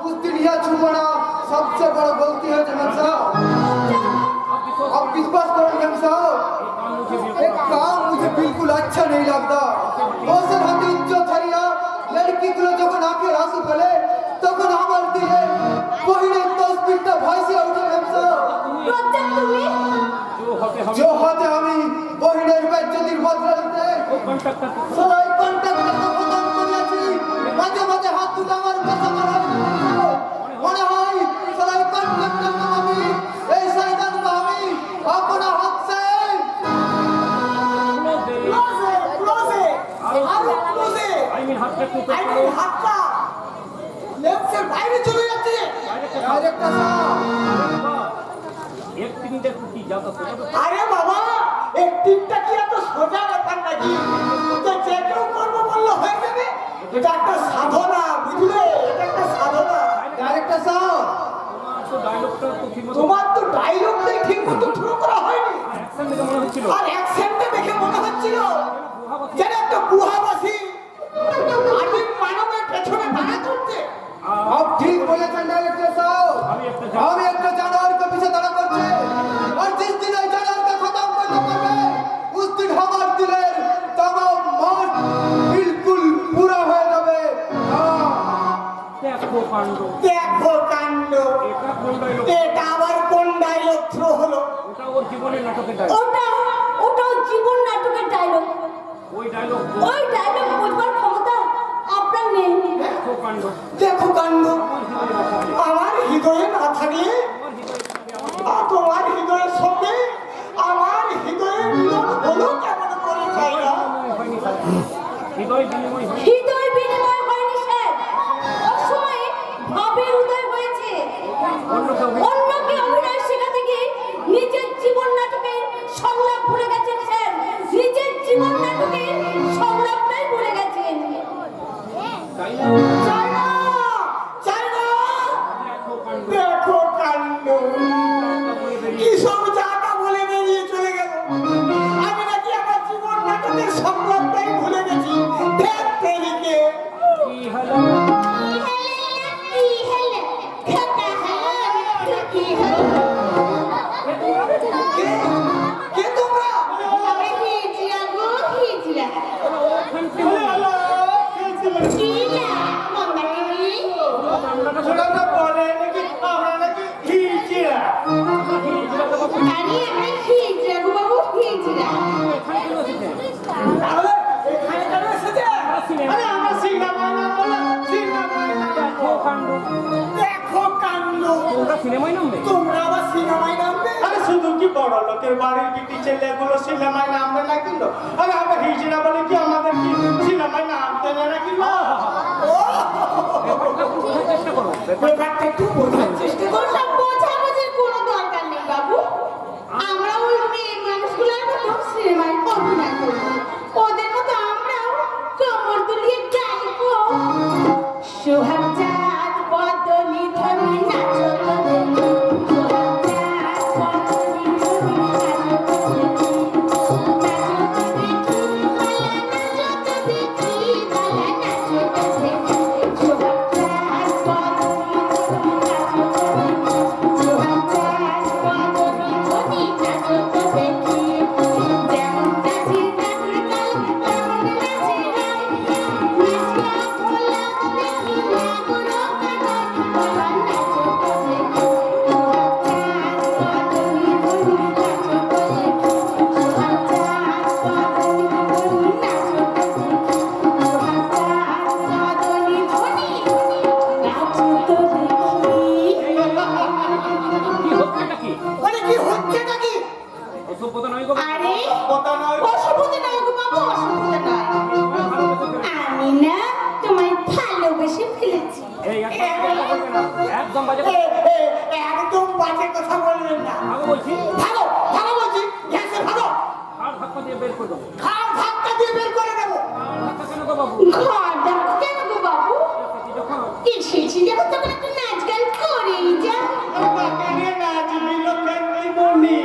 Speaker 2: उस दिन यह छुपाना सबसे बड़ा गलती है जनाब साहब। आप विश्वास करो मैम साहब, एक काम मुझे बिल्कुल अच्छा नहीं लगता। वो सर हम इज्जत हरिया लड़की को जब आंखें आंसू फले तখন আমার দিলে বহিনের 10 মিনিটটা ভয়সে উঠে मैम साहब।
Speaker 3: রজ্জাক তুমি
Speaker 2: जो होते আমি বহিনের বেজ্জতির বদলাতে
Speaker 4: কন্ট্রাক্টর
Speaker 2: সবাই কন্ট্রাক্টর প্রদান করেছি, মাঝে মাঝে হাত তুলে আমার কথা বলার মনে হয় সবাই কন্ট্রাক্টর আমি এই শয়তান আমি अपना हाथ से
Speaker 4: আই মিন হাতটা একটু
Speaker 2: হাতটা লেফটের বাইরে চলে যাচ্ছে ডাইরেক্টর সাহেব।
Speaker 4: এক মিনিটের কুকি যাতা
Speaker 2: আরে বাবা একটিংটা কি এত সোজা ব্যাপার নাকি, তো যে কেউ করবো বললে হয়ে যাবে। এটা একটা সাধনা বুঝলে, এটা একটা সাধনা। ডাইরেক্টর সাহেব
Speaker 4: তো ডায়লগটা তো ঠিক মতো
Speaker 2: তোমার তো ডায়লগটাই ঠিক মতো শুরু করা হয়নি,
Speaker 4: অ্যাকশন দেখে মনে হচ্ছিল
Speaker 2: আর অ্যাকসেন্টটা দেখে মনে হচ্ছিল যেন একটা গুহাবাসী আদিম মানবের পেছনে দাঁড়া করছে। आप ठीक बोलेছেন ডাইরেক্টর সাহেব,
Speaker 4: আমি একটা
Speaker 2: আমি একটা জানোয়ার के पीछे দাঁড়া করছে, और जिस दिन এই জানোয়ারকে
Speaker 1: জীবনের নাটকের ডায়লগ।
Speaker 3: ওটা জীবন নাটকের ডায়লগ।
Speaker 1: ওই ডায়লগ
Speaker 3: বুঝবার ক্ষমতা আপনার নেই।
Speaker 1: দেখো কাণ্ড।
Speaker 4: দেখো কাণ্ড, আমার হৃদয়ে না থাকলে তোমার হৃদয়ের সঙ্গে আমার হৃদয়ের মিলন হলো কেমন করে চাই না।
Speaker 1: হৃদয় বিনিময় হয়।
Speaker 3: হৃদয় বিনিময় হয়নি স্যার, অসময়ে ভাবের উদয় হয়েছে। অন্যকে অভিনয় শেখাতে গিয়ে নিজের জীবন নাটকের সংলাপ ভুলে গেছেন স্যার। নিজের জীবন নাটকের সংলাপটাই ভুলে গেছেন।
Speaker 1: তাই না?
Speaker 4: চাই না, চাই না। দেখো কাণ্ড, কি সব জায়গা বলে বেরিয়ে চলে গেল। আমি নাকি আমার জীবন নাটকের সংলাপটাই ভুলে গেছি। ধ্যাত তেরিকে।
Speaker 1: কি হলো?
Speaker 4: কে তোমরা?
Speaker 1: ওরা তো বলে নাকি আমরা নাকি হিজড়া।
Speaker 4: তাহলে এখানে কেন এসেছে?
Speaker 1: আরে আমরা সিনেমায় নাম বলে সিনেমায় নাম। দেখো কাণ্ড।
Speaker 4: দেখো কাণ্ড,
Speaker 1: তোমরা সিনেমায় নামবে?
Speaker 4: তোমরা আবার সিনেমায় নামবে?
Speaker 1: আরে শুধু কি বড় লোকের বাড়ির বিটি ছেলেগুলো সিনেমায় নামবে না কিন্তু? আরে আমরা হিজড়া বলে কি আমাদের কি সিনেমায় নামতে নেই নাকি না? চেষ্টা করো।
Speaker 4: ব্যাপারটা একটু বোঝার চেষ্টা করো।
Speaker 3: ওসব বোঝাবুঝির কোনো দরকার নেই বাবু। আমরা ওই মেয়ে মানুষগুলোর মতো সিনেমায় অভিনয় করব। ওদের মতো আমরাও কোমর দুলিয়ে গাইবো। সোহাগ চাঁদ বদলি ধনি নাচো তো দেখি। সোহাগ চাঁদ বদলি ধনি নাচো তো দেখি। নাচো তো দেখি, বালা নাচো তো দেখি। সোহাগ চাঁদ বদলি ধনি নাচো তো দেখি। সোহাগ চাঁদ বদলি ধনি নাচো তো দেখি। যেমন নাচে রাতের কাল, তেমন নাচে রায়। নাচিয়া ভোলা দেখি না কোনো কারণ, বাবা নাচো তো দেখি। সোহাগ চাঁদ বদলি ধনি নাচো তো দেখি। সোহাগ চাঁদ বদলি ধনি নাচো তো দেখি। সোহাগ চাঁদ বদলি ধনি নাচো তো দেখি।
Speaker 1: কি হচ্ছে নাকি?
Speaker 4: মানে কি হচ্ছেটা কি?
Speaker 1: অসভ্যতা নয় গো।
Speaker 3: আরে
Speaker 4: কথা নয়।
Speaker 3: অসভ্যতা নয় গো বাবু, অসভ্যতা নয়। আমি না তোমায় ভালোবেসে ফেলেছি।
Speaker 1: এই একদম বাজে কথা বলবে না। একদম বাজে কথা।
Speaker 4: একদম বাজে কথা বলবেন না।
Speaker 1: ভালো বলছি।
Speaker 4: ভাগো, ভাগো বলছি, গ্যাসে ভাগো।
Speaker 1: আর ধাক্কা দিয়ে বের করে দেবো।
Speaker 4: খাও ধাক্কা দিয়ে বের করে দেবো।
Speaker 1: আর ধাক্কা কেন গো বাবু?
Speaker 3: ঘর দেখো কেন গো বাবু?
Speaker 1: যখন
Speaker 3: এসেছি যখন তখন একটু নাচ গান করেই যা।
Speaker 1: আমাকে নিয়ে নাচবি লোকের জীবনী।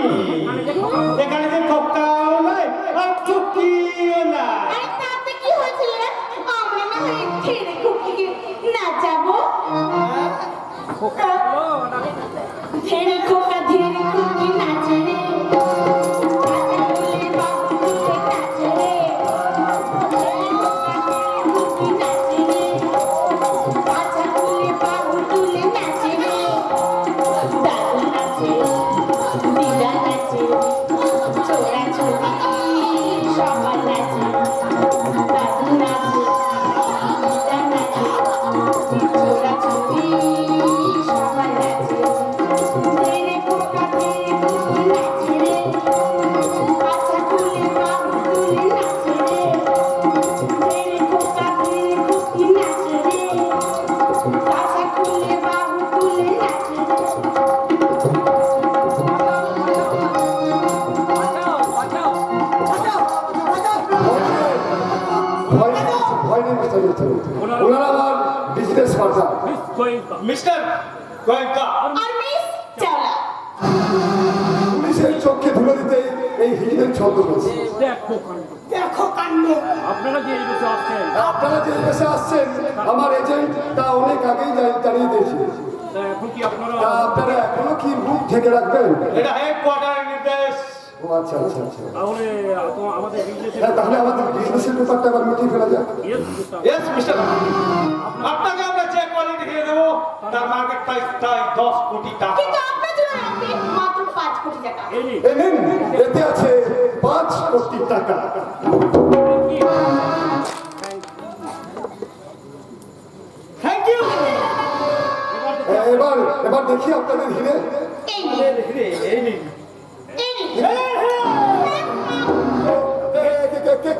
Speaker 1: এখানে যে খোকাও নাই আর চুকিও নাই।
Speaker 3: আরে তাতে কি হয়েছিল? আমরা না হয় ছেড়ে খুকিকে নাচাবো।
Speaker 1: খোকা হলো না।
Speaker 3: ধীরে খোকা ধীরে খুকি নাচে রে। আচ্ছা বলে বাবু তুলে নাচে রে। ধীরে খোকা ধীরে খুকি নাচে রে। আচ্ছা বলে বাবু তুলে নাচে রে। দাদু নাচে, দিদা নাচে, ছোড়া ছোড়ি সবাই নাচে। দাদু নাচে, দিদা নাচে, ছোড়া ছোড়ি সবাই নাচে। ধীরে খোকা ধীরে খুকি নাচে রে। আচ্ছা তুলে বাবু তুলে নাচে রে। ধীরে খোকা ধীরে খুকি নাচে রে। আচ্ছা তুলে বাবু তুলে নাচে রে।
Speaker 1: বাঁচাও, বাঁচাও।
Speaker 5: ভয় নেই মিস্টার মিস্টার। ওনারা আমার business partner.
Speaker 1: Miss Goenka. Mister Goenka.
Speaker 3: আর মিস চাওলা।
Speaker 5: পুলিশের চোখে ধুলো দিতে এই হিন্দের ছন্দ করেছে।
Speaker 1: দেখো কাণ্ড।
Speaker 4: দেখো কাণ্ড,
Speaker 1: আপনারা যে এই দেশে আসছেন
Speaker 5: আপনারা যে দেশে আসছেন আমার এজেন্ট তা অনেক আগেই জানিয়ে দিয়েছে।
Speaker 1: তা এখন কি আপনারা
Speaker 5: তা আপনারা এখনো কি মুখ ঢেকে রাখবেন?
Speaker 1: এটা হেডকোয়ার্টারের নির্দেশ।
Speaker 5: ও আচ্ছা আচ্ছা আচ্ছা।
Speaker 1: তাহলে আমাদের বিজনেসের
Speaker 5: হ্যাঁ, তাহলে আমাদের বিজনেসের ব্যাপারটা আবার মিটিয়ে ফেলা যাক।
Speaker 1: Yes mister. আপনাকে আমরা যে কোয়ালিটি দিয়ে দেবো তার মার্কেট প্রাইস প্রায় 10 কোটি টাকা।
Speaker 3: কিন্তু আপনার জন্য লাগবে মাত্র 5 কোটি টাকা।
Speaker 1: এই নিন।
Speaker 5: এই নিন, এতে আছে 5 কোটি টাকা।
Speaker 1: Thank you.
Speaker 5: এবার এবার দেখি আপনাদের হিরে।
Speaker 3: এই নিন,
Speaker 1: এই নিন।
Speaker 3: এই নিন।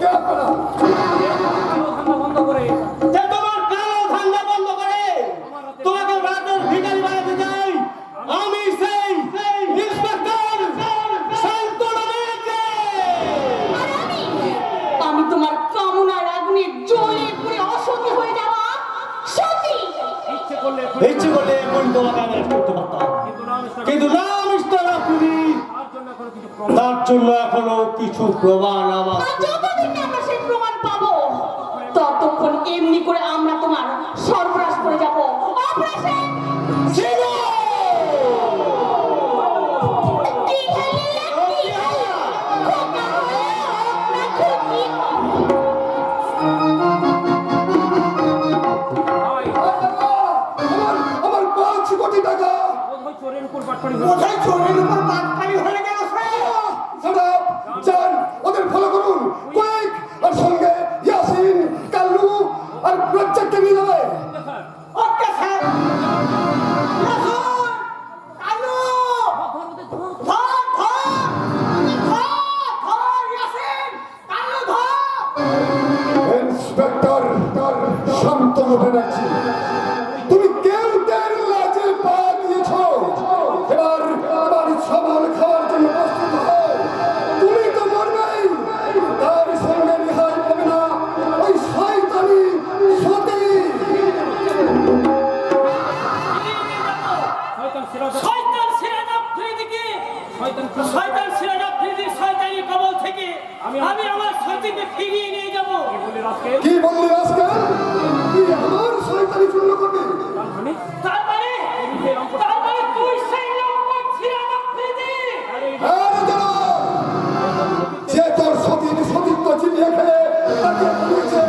Speaker 5: কে আপনারা?
Speaker 1: বন্ধ করে যে তোমার কালো ধান্দা বন্ধ করে তোমাকে রাতের ভিখারি বানাতে চাই আমি সেই ইন্সপেক্টর শান্তনু মিত্র।
Speaker 3: আর আমি তোমার কামনার আগুনে জ্বলে পুড়ে অসহ্য হয়ে যাওয়া সতী।
Speaker 1: ইচ্ছে করলে এখন তোমাকে অ্যারেস্ট করতে পারতাম, কিন্তু না মিস্টার আফ্রিদি, তার জন্য এখনো কিছু প্রমাণ আমার।
Speaker 3: আর যতদিন না আমরা সেই প্রমাণ পাবো ততক্ষণ এমনি করে আমরা তোমার সর্বনাশ করে যাব। Operation
Speaker 1: zero!
Speaker 3: কি খেলে কি খেলে খোকা না খুকি।
Speaker 5: আমার 5 কোটি টাকা।
Speaker 2: কোথায় চোরের উপর পাটপাড়ি হয়ে গেল
Speaker 5: Shut up! যান, ওদের ফলো করুন, কুইক! আর সঙ্গে ইয়াসিন, কাল্লু আর রাজ্জাককে নিয়ে যাবে।
Speaker 2: Okay sir. রাসূল কালু ধর ইয়াসিন কালু ধর।
Speaker 5: ইন্সপেক্টর শান্তনু ব্যানার্জি, তুমি কেউটের লাজে পা দিয়েছ। এবার সবার খাওয়ার জন্য প্রস্তুত হও। তুমি তো মরবেই, তার সঙ্গে রেহাই পাবে না ওই শয়তানি সতী।
Speaker 1: শয়তান সিরাজ আফ্রিদিকে শয়তান সিরাজ আফ্রিদির শয়তানি কবল থেকে আমি আমার সতীকে ফিরিয়ে নিয়ে যাব।
Speaker 5: কি বললি আজকাল? তুই আমার শয়তানি চূর্ণ করবি?
Speaker 1: তার মানে তুই সেই লম্পট সিরাজ আফ্রিদি।
Speaker 5: আর দাঁড়া! যে তোর সতীত্ব চিনিয়ে খেয়ে তাকে বলেছে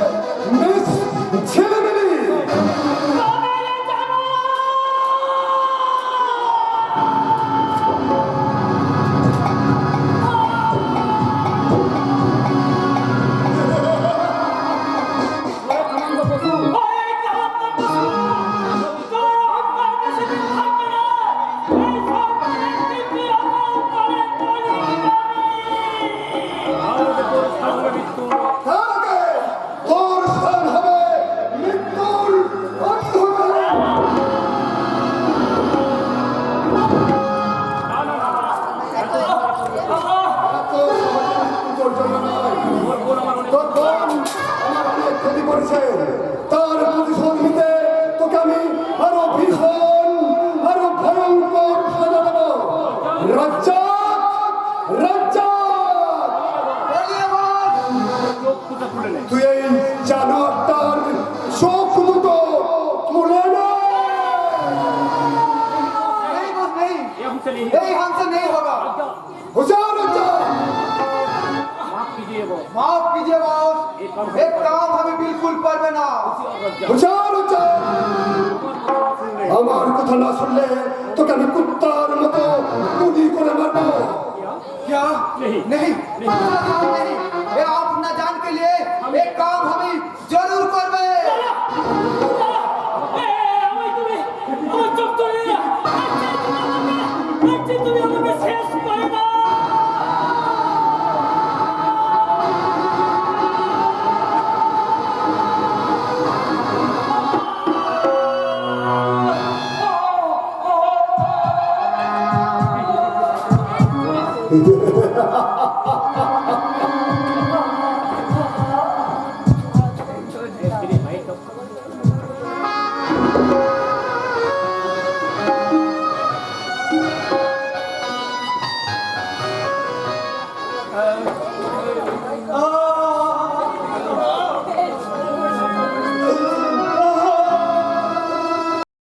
Speaker 5: মিস ছেলেমেলি। তার আগে তোর স্থান হবে মৃত্যুর অন্ধকারে। এত সহজে মৃত্যু তোর জন্য নয়। তোর বোন আমার অনেক ক্ষতি করেছে, তার প্রতিশোধ নিতে তোকে আমি আরো ভীষণ আরো ভয়ঙ্কর সাজা দেব। রাজ্জাক, রাজ্জাক,
Speaker 2: বলিয়ে বল।
Speaker 5: তুই এই জানোয়ারটার চোখ দুটো তুলে নে।
Speaker 2: नहीं बस नहीं नहीं हमसे नहीं होगा।
Speaker 5: হুশিয়ার রাজ্জাক,
Speaker 2: माफ कीजिए बॉस, एक काम हमें बिल्कुल करवे ना।
Speaker 5: হুশিয়ার রাজ্জাক, আমার কথা না শুনলে তোকে আমি কুত্তার মতো গুলি করে মারবো।
Speaker 2: क्या नहीं नहीं ये आप अपना जान के लिए एक काम हमें जरूर करवे।
Speaker 1: তুমি আমাকে শেষ করে দাও।
Speaker 5: Ha ha ha ha ha!